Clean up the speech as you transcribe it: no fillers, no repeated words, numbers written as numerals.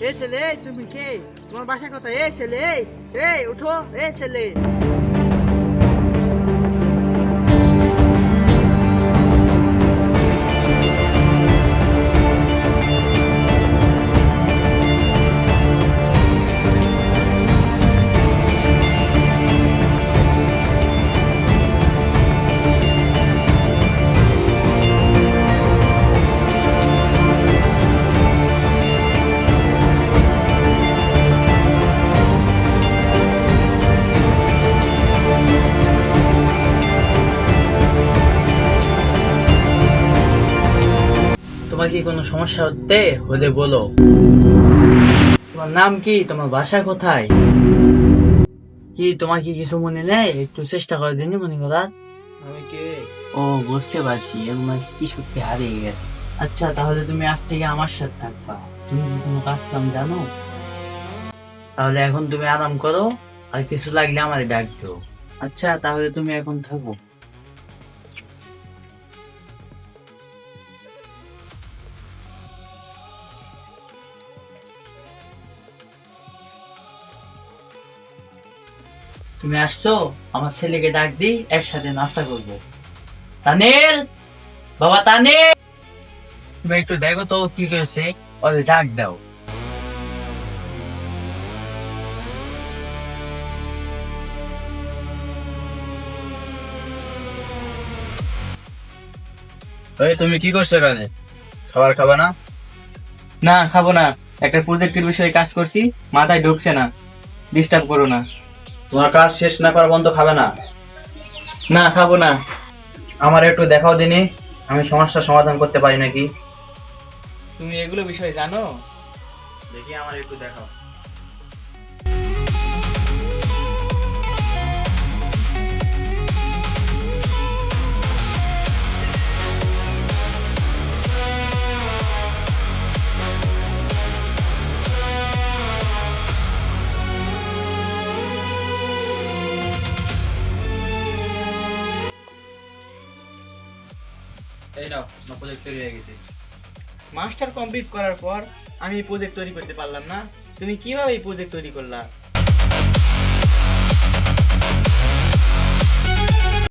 এ ছেলে, তুমি কে? তোমার বাসা কোথায়? এ ছেলে, এই উঠো, এ ছেলে। তোমার কি কোনো সমস্যা হলে বলো। তোমার নাম কি? তোমার বাসা কোথায়? কি তোমার কি কিছু মনে নেই? একটু চেষ্টা করে দিন মনে করার। আমি কে? ও, বুঝতে পারছি, এমন কি সত্যি হারিয়ে গেছে। আচ্ছা, তাহলে তুমি আজ থেকে আমার সাথে থাকবা। তুমি কি কোনো কাজ কাম জানো? তাহলে এখন তুমি আরাম করো, আর কিছু লাগলে আমার ডাক দিও। আচ্ছা, তাহলে তুমি এখন থাকো। তুমি আসছো, আমার ছেলেকে ডাক দিই, একসাথে নাস্তা করবো। তানিল, বাবা তানিল, তুমি একটু দেখো তো কি করেছে, ওদের ডাক দাও। এই তুমি কি করছো এখানে? খাবার খাবা না? না, খাবো না। একটা প্রজেক্টের বিষয়ে কাজ করছি, মাথায় ঢুকছে না। ডিস্টার্ব করো না। তোমার কাজ শেষ না করা পর্যন্ত খাবে না? না, খাবো না। আমার একটু দেখাও দিনি, আমি সমস্যার সমাধান করতে পারি নাকি। তুমি এগুলো বিষয়ে জানো? দেখি আমার একটু দেখাও। এই নাও, তোমার প্রজেক্ট তৈরি হয়ে গেছে। মাস্টার কমপ্লিট করার পর আমি এই প্রজেক্ট তৈরি করতে পারলাম না। তুমি কিভাবে এই প্রজেক্ট তৈরি করলা?